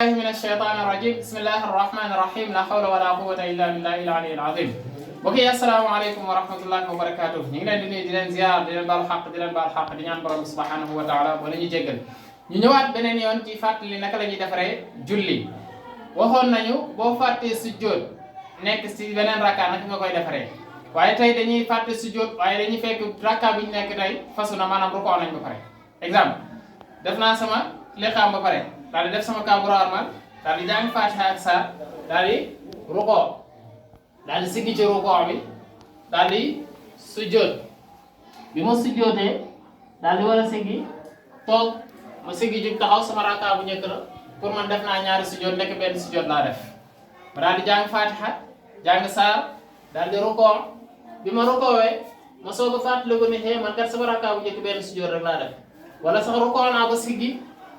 من الشيطان الرجيم بسم الله الرحمن الرحيم لا حول ولا قوة إلا بالله العلي العظيم بokki assalaamu aleykum wa rahmatullahi wa barakatuh ñu ngi leen di nuyu di leen ziar di leen baal xaq di ñaan borom subhanahu wa taala ba la ñu jéggal ñu ñëwaat beneen yoon ci fàttali naka la ñuy defaree julli waxoon nañu boo fàttee sujjóot nekk si beneen rakka naka nga koy defaree waaye tey dañuy fàtte sujjóot waaye dañuy fekk rakka bi ñu nekk tey fasu na maanaam rukoo nañ ba pare exemple def naa sama liqaam ba pare daal di def sama kaabura armal daal di jàng Faatiha ak saar daal di rukoo daal di siggi ci rukoo bi daal di sujjóot bi ma sujjóotee daal di war a siggi toog ma siggi jug taxaw sama rakka bu njëkk la pour man def naa ñaari sujjóot nekk benn sujjóot laa def ma daal di jàng Faatiha jàng saar daal di rukoo bi ma rukoowee ma soog a fàttaliku ne man kat sama rakka bu njëkk benn sujjóot rek laa def wala sax rukoo naa ba siggi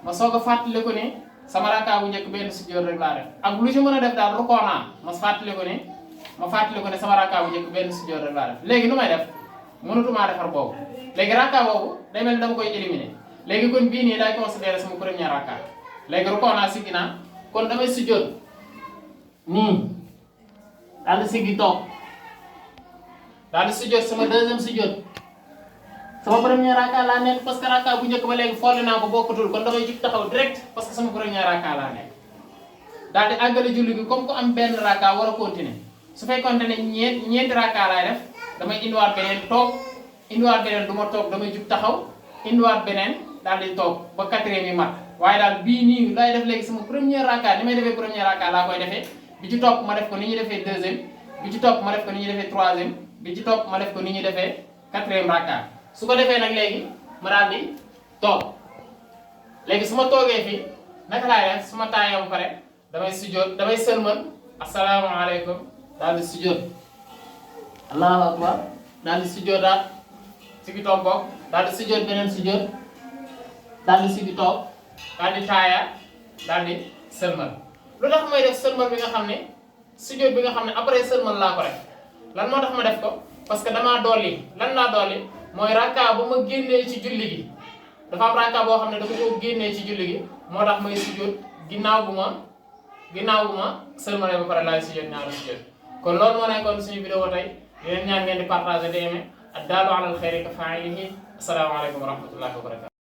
ma soog a fàttaliku ne sama rakka bu njëkk benn sujjóot rek laa def ak lu ci mën a def daal rukoo naa ma fàttaliku ne sama rakka bu njëkk benn sujjóot rek laa def léegi nu may def mënatumaa defar boobu léegi rakka boobu day mel ni dama koy éliminer léegi kon bii nii day considéré sama première rakka léegi rukoo naa siggi naa kon damay sujjóot nii daal di siggi toog daal di sujjóot sama deuxième sujjóot sama première rakka laa nekk parce que rakka bu njëkk ba léegi folli naa ko bokkutul kon damay jug taxaw direct parce que sama première rakka laa nekk daal di àggale julli gi comme ku am benn rakka war a continuer su fekkoonte ne ñeenti rakka laay def damay indiwaat beneen toog indiwaat beneen du ma toog damay jug taxaw indiwaat beneen daal di toog ba quatrième yi mat waaye daal bii nii laay def léegi sama première rakka ni may defee première rakka laa koy defee bi ci topp ma def ko ni ñuy defee deuxième bi ci topp ma def ko ni ñuy defee troisième bi ci topp ma def ko ni ñuy defee quatrième rakka su ko defee nag léegi ma daal di toog léegi su ma toogee fii naka laay def su ma taayee ba pare damay sujjóot damay sëlmal asalaamaaleykum daal di sujjóot allahu akbar daal di sujjóot daal sigi toog boog daal di sujjóot beneen sujjóot daal di sigi toog daal di taaya daal di sëlmal lu tax may def sëlmal bi nga xam ne sujjóot bi nga xam ne après sëlmal laa ko def lan moo tax ma def ko parce que damaa dolli lan laa dolli mooy rakka ba ma génnee ci julli gi dafa am rakka boo xam ne dafa ko génnee ci julli gi moo tax may sujjóot ginnaaw bu ma sëlmalee ba pare laay sujjóot ñaari sujjóot kon loolu moo nekkoon suñu vidéo tey di leen ñaan ngeen di partager di aimer ad daalu alal xayri ka faa'ilihi asalaamaaleykum wa rahmatullahi wa barakatu